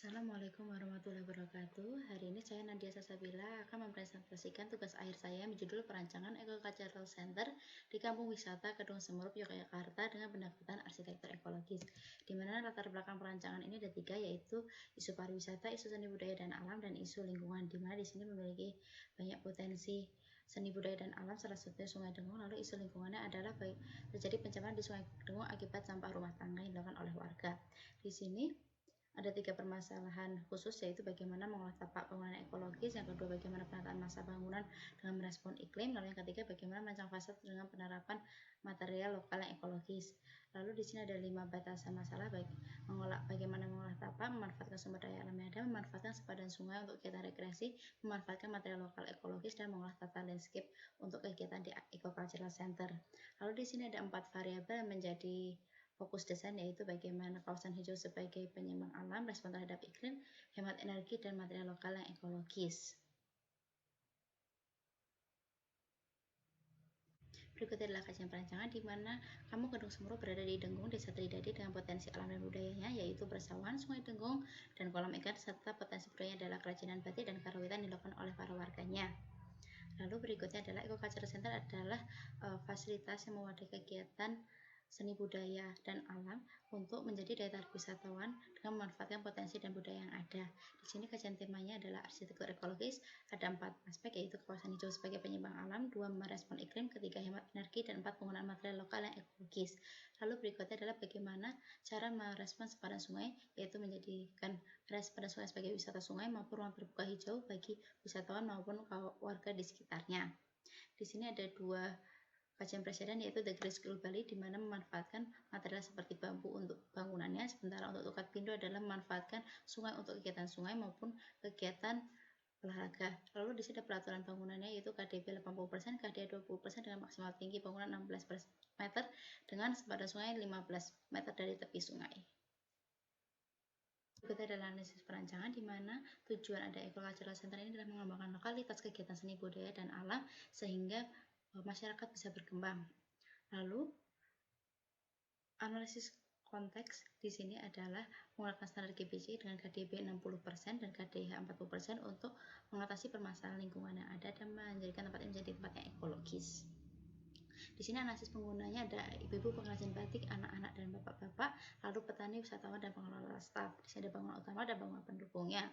Assalamualaikum warahmatullahi wabarakatuh. Hari ini saya Nadia Sasabila akan mempresentasikan tugas akhir saya yang berjudul Perancangan Eco-Cultural Center di Kampung Wisata Kedung Semerup, Yogyakarta dengan pendekatan arsitektur ekologis. Di mana latar belakang perancangan ini ada tiga, yaitu isu pariwisata, isu seni budaya dan alam, dan isu lingkungan. Di mana di sini memiliki banyak potensi seni budaya dan alam, salah satunya Sungai Dengung. Lalu isu lingkungannya adalah terjadi pencemaran di Sungai Dengung akibat sampah rumah tangga yang dilakukan oleh warga. Di sini ada tiga permasalahan khusus, yaitu bagaimana mengolah tapak bangunan ekologis, yang kedua bagaimana penataan masa bangunan dengan merespon iklim, lalu yang ketiga bagaimana merancang fasad dengan penerapan material lokal yang ekologis. Lalu di sini ada 5 batasan masalah, bagaimana mengolah tapak, memanfaatkan sumber daya alam yang ada, memanfaatkan sepadan sungai untuk kegiatan rekreasi, memanfaatkan material lokal ekologis, dan mengolah tata landscape untuk kegiatan di Eco-Cultural Center. Lalu di sini ada 4 variabel yang menjadi fokus desain, yaitu bagaimana kawasan hijau sebagai penyeimbang alam, respon terhadap iklim, hemat energi, dan material lokal yang ekologis. Berikutnya adalah kajian perancangan, di mana Kampung Kedung Semerup berada di Dengung, Desa Tridadi, dengan potensi alam dan budayanya, yaitu persawahan, Sungai Dengung, dan kolam ikan, serta potensi budayanya adalah kerajinan batik dan karawitan yang dilakukan oleh para warganya. Lalu berikutnya adalah Eco-Cultural Center adalah fasilitas yang mewadahi kegiatan seni budaya dan alam untuk menjadi daya tarik wisatawan dengan memanfaatkan potensi dan budaya yang ada. Di sini kajian temanya adalah arsitektur ekologis. Ada 4 aspek, yaitu kawasan hijau sebagai penyeimbang alam, 2 merespon iklim, 3 hemat energi, dan 4 penggunaan material lokal yang ekologis. Lalu berikutnya adalah bagaimana cara merespon sepadan sungai, yaitu menjadikan sepadan sungai sebagai wisata sungai maupun ruang terbuka hijau bagi wisatawan maupun warga di sekitarnya. Di sini ada 2 kajian presiden, yaitu The Great School Bali, di mana memanfaatkan material seperti bambu untuk bangunannya, sementara untuk Tukat Pindo adalah memanfaatkan sungai untuk kegiatan sungai maupun kegiatan olahraga. Lalu di sini ada peraturan bangunannya, yaitu KDB 80%, KDA 20% dengan maksimal tinggi bangunan 16 meter dengan sepadan sungai 15 meter dari tepi sungai. Berikutnya adalah analisis perancangan, di mana tujuan ada Eco-Cultural Center ini adalah mengembangkan lokalitas kegiatan seni budaya dan alam sehingga masyarakat bisa berkembang. Lalu analisis konteks di sini adalah menggunakan standar GBC dengan KDB 60% dan KDH 40% untuk mengatasi permasalahan lingkungan yang ada dan menjadikan tempat ini menjadi tempat yang ekologis. Di sini analisis penggunanya ada ibu-ibu pengrajin batik, anak-anak dan bapak-bapak, lalu petani, wisatawan, dan pengelola staf. Di sini ada bangunan utama dan bangunan pendukungnya.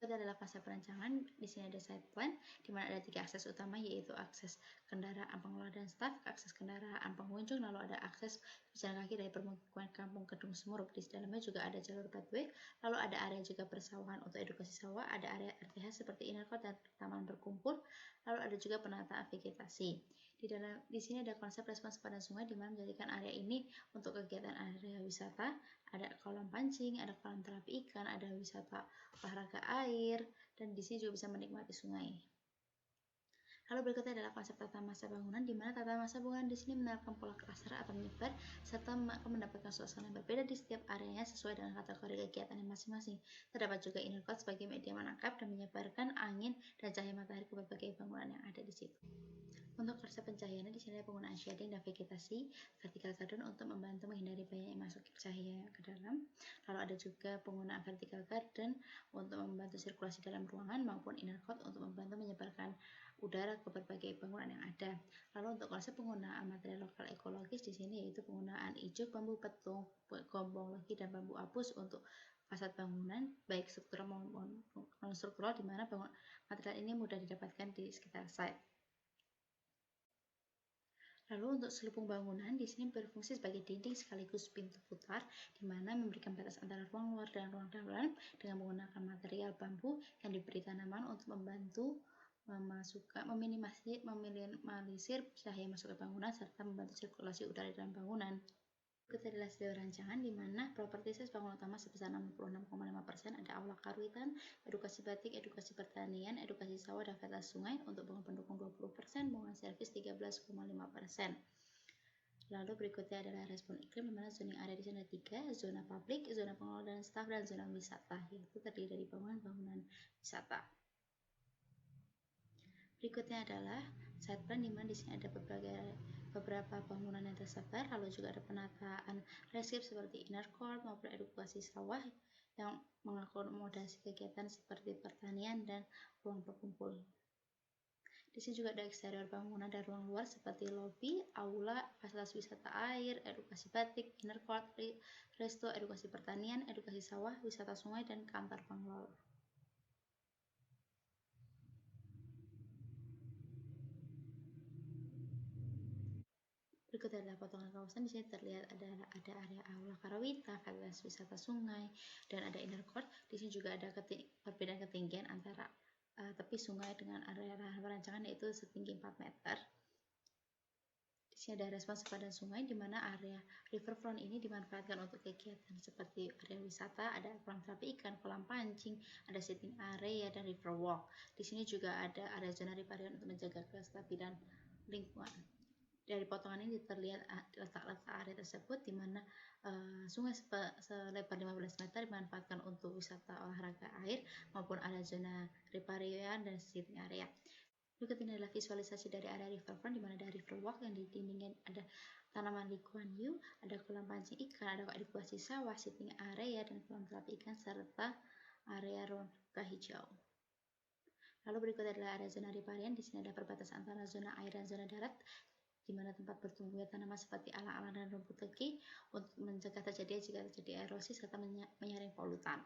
Itu adalah fase perancangan. Di sini ada site plan, di mana ada 3 akses utama, yaitu akses kendaraan pengelola dan staf, akses kendaraan pengunjung, lalu ada akses pejalan kaki dari permukiman Kampung Kedung Semerup. Di dalamnya juga ada jalur pathway, lalu ada area juga persawahan untuk edukasi sawah, ada area RTH seperti inner court dan taman berkumpul, lalu ada juga penataan vegetasi. Di sini ada konsep respons pada sungai, di mana menjadikan area ini untuk kegiatan area wisata, ada kolam pancing, ada kolam terapi ikan, ada wisata olahraga air, dan di sini juga bisa menikmati sungai. Lalu berikutnya adalah konsep tata masa bangunan, di mana tata masa bangunan di sini menerapkan pola klaster atau menyebar serta mendapatkan suasana yang berbeda di setiap areanya sesuai dengan kategori kegiatan yang masing-masing. Terdapat juga inner court sebagai media menangkap dan menyebarkan angin dan cahaya matahari ke berbagai bangunan yang ada di situ. Untuk konsep pencahayaannya di sini ada penggunaan shading dan vegetasi, vertical garden untuk membantu menghindari banyak masuk cahaya ke dalam. Lalu ada juga penggunaan vertical garden untuk membantu sirkulasi dalam ruangan maupun inner court untuk membantu menyebarkan udara ke berbagai bangunan yang ada. Lalu untuk konsep penggunaan material lokal ekologis di sini yaitu penggunaan ijuk, bambu petung, gombong logi, dan bambu apus untuk fasad bangunan baik struktural maupun non struktural, di mana material ini mudah didapatkan di sekitar site. Lalu untuk selubung bangunan di sini berfungsi sebagai dinding sekaligus pintu putar, di mana memberikan batas antara ruang luar dan ruang dalam dengan menggunakan material bambu yang diberi tanaman untuk membantu meminimalisir cahaya masuk ke bangunan serta membantu sirkulasi udara di dalam bangunan. Berikut adalah studi rancangan, di mana properti size bangunan utama sebesar 66,5%, ada aula karwitan, edukasi batik, edukasi pertanian, edukasi sawah, dan fasilitas sungai. Untuk bangunan pendukung 20%, bangunan servis 13,5%. Lalu berikutnya adalah respon iklim, di mana zoning area di sana 3, zona publik, zona pengelola dan staf, dan zona wisata, yaitu terdiri dari bangunan-bangunan wisata. Berikutnya adalah site plan, di mana di sini ada berbagai beberapa bangunan yang tersebar, lalu juga ada penataan landscape seperti inner court maupun edukasi sawah yang mengakomodasi kegiatan seperti pertanian dan ruang berkumpul. Di sini juga ada eksterior bangunan dan ruang luar seperti lobi, aula, fasilitas wisata air, edukasi batik, inner court, resto, edukasi pertanian, edukasi sawah, wisata sungai, dan kantor pengelola. Berikut adalah potongan kawasan. Di sini terlihat ada area aula Karawita, fasilitas wisata sungai, dan ada inner court. Di sini juga ada perbedaan ketinggian antara tepi sungai dengan area perancangan, yaitu setinggi 4 meter. Di sini ada respons padan sungai, di mana area riverfront ini dimanfaatkan untuk kegiatan seperti area wisata, ada kolam terapi ikan, kolam pancing, ada sitting area, dan river walk. Di sini juga ada area zona riparian untuk menjaga kestabilan lingkungan. Dari potongan ini terlihat letak-letak area tersebut, di mana sungai selebar 15 meter dimanfaatkan untuk wisata olahraga air maupun ada zona riparian dan sitting area. Berikut ini adalah visualisasi dari area riverfront, di mana ada river walk yang di dindingnya ada tanaman Lee Kuan Yew, ada kolam pancing ikan, ada edukasi sawah, sitting area, dan kolam terapi ikan, serta area ruang terbuka hijau. Lalu berikut adalah area zona riparian. Di sini ada perbatasan antara zona air dan zona darat, di mana tempat bertumbuhnya tanaman seperti alang-alang dan rumput teki untuk mencegah terjadi jika terjadi erosi serta menyaring polutan.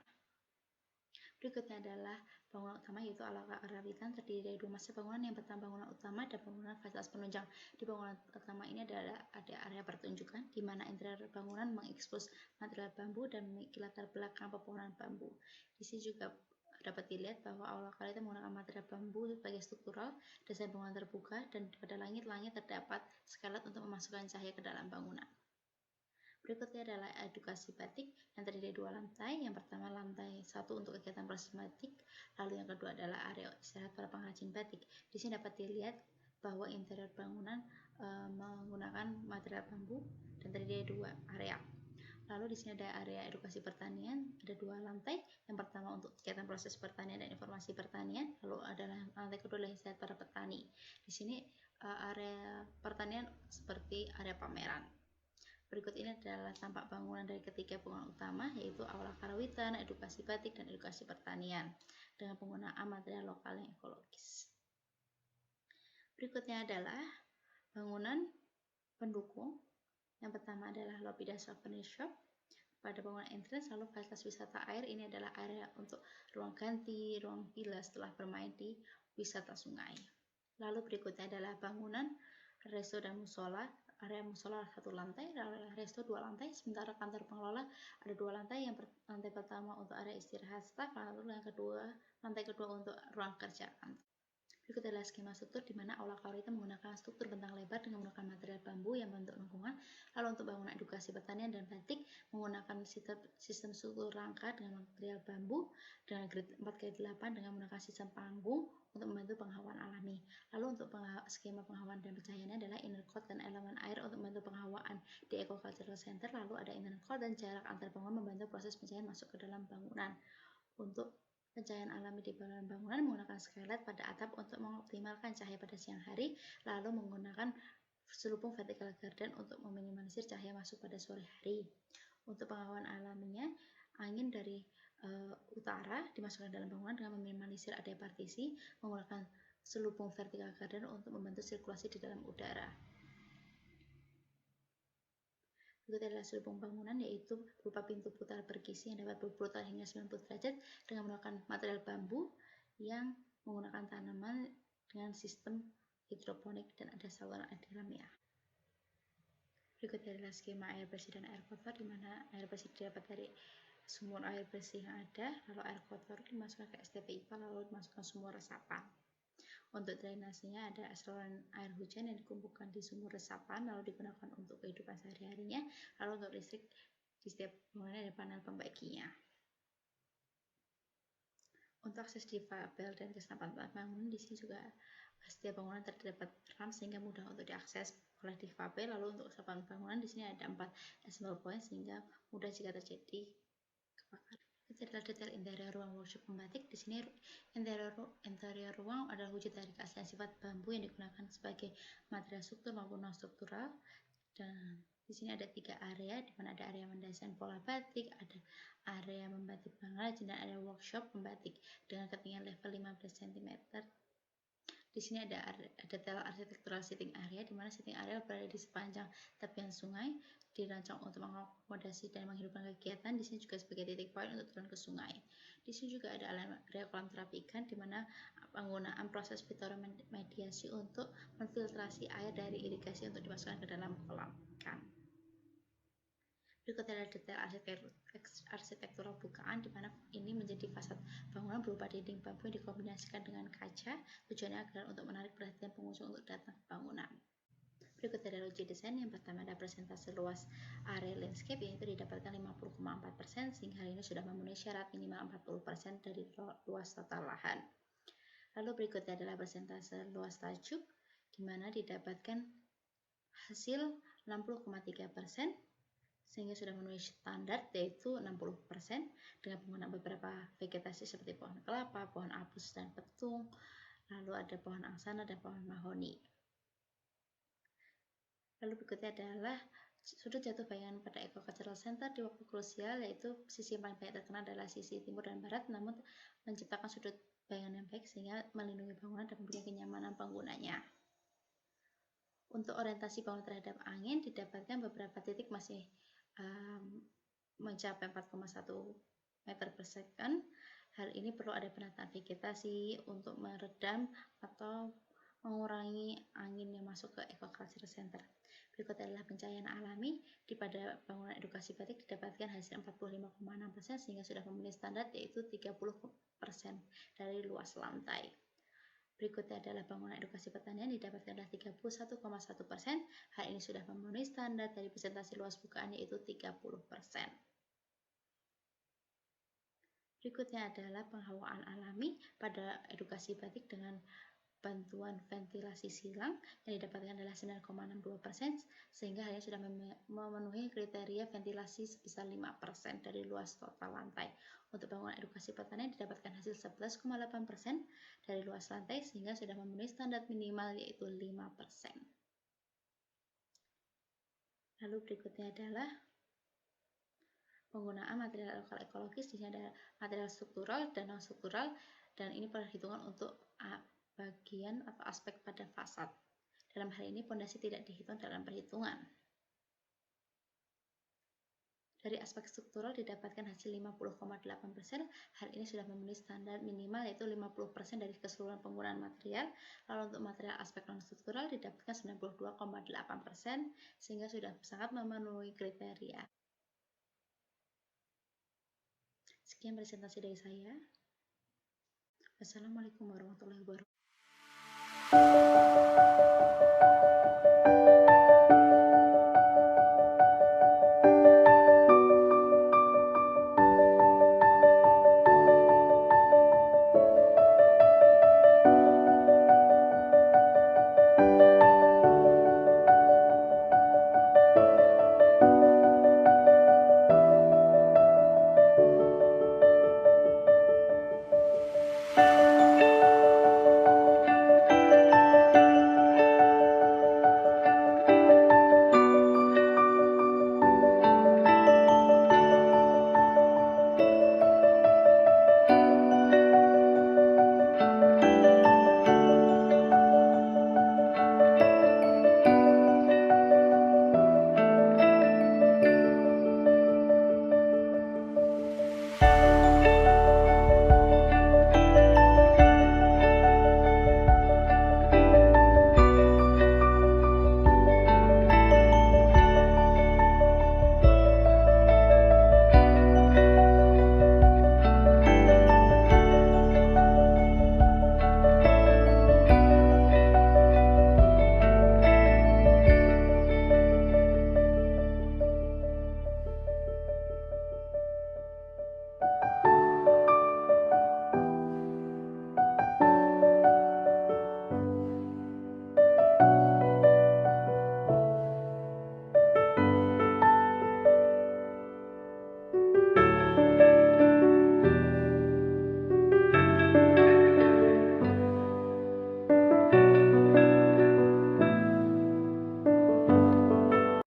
Berikutnya adalah bangunan utama, yaitu ala karawitan, terdiri dari 2 masa bangunan. Yang pertama bangunan utama dan bangunan fasilitas penunjang. Di bangunan utama ini ada area pertunjukan, di mana interior bangunan mengekspos material bambu dan memiliki latar belakang pepohonan bambu. Di sini juga dapat dilihat bahwa aula karawitan menggunakan material bambu sebagai struktural, desain bangunan terbuka, dan pada langit-langit terdapat skylight untuk memasukkan cahaya ke dalam bangunan. Berikutnya adalah edukasi batik yang terdiri dari 2 lantai. Yang pertama lantai 1 untuk kegiatan proses batik, lalu yang kedua adalah area istirahat para pengrajin batik. Di sini dapat dilihat bahwa interior bangunan menggunakan material bambu dan terdiri dari 2 area. Lalu di sini ada area edukasi pertanian, ada 2 lantai. Yang pertama untuk kegiatan proses pertanian dan informasi pertanian, lalu adalah lantai kedua adalah istirahat para petani. Di sini area pertanian seperti area pameran. Berikut ini adalah tampak bangunan dari ketiga bangunan utama, yaitu aula karawitan, edukasi batik, dan edukasi pertanian dengan penggunaan material lokal yang ekologis. Berikutnya adalah bangunan pendukung. Yang pertama adalah lobby dan souvenir shop. Pada bangunan entrance, lalu fasilitas wisata air, ini adalah area untuk ruang ganti, ruang villa setelah bermain di wisata sungai. Lalu berikutnya adalah bangunan resto dan musola. Area musola 1 lantai, area resto 2 lantai, sementara kantor pengelola ada 2 lantai. Lantai pertama untuk area istirahat staf, lalu yang kedua, lantai kedua untuk ruang kerja kantor. Berikut adalah skema struktur, di mana aula karawitan menggunakan struktur bentang lebar dengan menggunakan material bambu yang membentuk lengkungan. Lalu untuk bangunan edukasi pertanian dan batik menggunakan sistem struktur rangka dengan material bambu dengan grid 4x8 dengan menggunakan sistem panggung untuk membantu penghawaan alami. Lalu untuk skema penghawaan dan pencahayaannya adalah inner court dan elemen air untuk membantu penghawaan di Eco-Cultural Center. Lalu ada inner court dan jarak antar bangunan membantu proses pencahayaan masuk ke dalam bangunan. Untuk pencahayaan alami di dalam bangunan menggunakan skylight pada atap untuk mengoptimalkan cahaya pada siang hari, lalu menggunakan selubung vertical garden untuk meminimalisir cahaya masuk pada sore hari. Untuk penghawaan alaminya, angin dari utara dimasukkan dalam bangunan dengan meminimalisir adanya partisi, menggunakan selubung vertical garden untuk membantu sirkulasi di dalam udara. Berikut adalah selubung bangunan, yaitu berupa pintu putar berkisi yang dapat berputar hingga 90 derajat dengan menggunakan material bambu yang menggunakan tanaman dengan sistem hidroponik dan ada saluran air di dalamnya. Berikut adalah skema air bersih dan air kotor, di mana air bersih didapat dari sumur air bersih yang ada, lalu air kotor dimasukkan ke STP IPA, lalu dimasukkan sumur resapan. Untuk drainasenya ada saluran air hujan yang dikumpulkan di sumur resapan lalu digunakan untuk kehidupan sehari-harinya. Lalu untuk listrik di setiap bangunan ada panel pembaginya. Untuk akses difabel dan kesenapan bangunan, di sini juga setiap bangunan terdapat ramp sehingga mudah untuk diakses oleh difabel. Lalu untuk kesenapan bangunan di sini ada 4 assembly point sehingga mudah jika terjadi kebakaran. Itu adalah detail interior ruang workshop pembatik. Di sini interior ruang adalah wujud dari keaslian sifat bambu yang digunakan sebagai material struktur maupun non struktural. Dan di sini ada 3 area, di mana ada area mendesain pola batik, ada area membatik pengrajin, dan ada workshop pembatik dengan ketinggian level 15 cm. Di sini ada detail arsitektural sitting area, di mana sitting area berada di sepanjang tepian sungai, dirancang untuk mengakomodasi dan menghidupkan kegiatan. Di sini juga sebagai titik poin untuk turun ke sungai. Di sini juga ada area kolam terapi ikan, di mana penggunaan proses fitoremediasi untuk menfiltrasi air dari irigasi untuk dimasukkan ke dalam kolam ikan. Berikut adalah detail arsitektural bukaan, di mana ini menjadi fasad bangunan berupa dinding bambu yang dikombinasikan dengan kaca, tujuannya agar untuk menarik perhatian pengunjung untuk datang ke bangunan. Berikut adalah uji desain. Yang pertama ada presentasi luas area landscape, yaitu didapatkan 50,4%, sehingga hal ini sudah memenuhi syarat minimal 40% dari luas total lahan. Lalu berikutnya adalah presentasi luas tajuk, di mana didapatkan hasil 60,3%, sehingga sudah memenuhi standar, yaitu 60%, dengan penggunaan beberapa vegetasi seperti pohon kelapa, pohon apus dan petung, lalu ada pohon angsana dan pohon mahoni. Lalu berikutnya adalah sudut jatuh bayangan pada Eco-Cultural Center di waktu krusial, yaitu sisi yang paling banyak terkena adalah sisi timur dan barat, namun menciptakan sudut bayangan yang baik sehingga melindungi bangunan dan memberikan kenyamanan penggunanya. Untuk orientasi bangunan terhadap angin, didapatkan beberapa titik masih mencapai 4,1 meter per second. Hal ini perlu ada penataan vegetasi untuk meredam atau mengurangi angin yang masuk ke Eco-Cultural Center. Berikut adalah pencahayaan alami. Pada bangunan edukasi batik didapatkan hasil 45,6%, sehingga sudah memenuhi standar, yaitu 30% dari luas lantai. Berikutnya adalah bangunan edukasi pertanian, didapatkanlah 31,1%. Hal ini sudah memenuhi standar dari presentasi luas bukaan, yaitu 30%. Berikutnya adalah penghawaan alami pada edukasi batik dengan bantuan ventilasi silang, yang didapatkan adalah 9,62%, sehingga hanya sudah memenuhi kriteria ventilasi sebesar 5% dari luas total lantai. Untuk bangunan edukasi pertanian didapatkan hasil 11,8% dari luas lantai, sehingga sudah memenuhi standar minimal, yaitu 5%. Lalu berikutnya adalah penggunaan material lokal ekologis. Di sini ada material struktural dan non struktural, dan ini perhitungan untuk bagian atau aspek pada fasad. Dalam hal ini pondasi tidak dihitung dalam perhitungan. Dari aspek struktural didapatkan hasil 50,8%. Hal ini sudah memenuhi standar minimal, yaitu 50% dari keseluruhan penggunaan material. Lalu untuk material aspek non struktural didapatkan 92,8%, sehingga sudah sangat memenuhi kriteria. Sekian presentasi dari saya. Wassalamualaikum warahmatullahi wabarakatuh.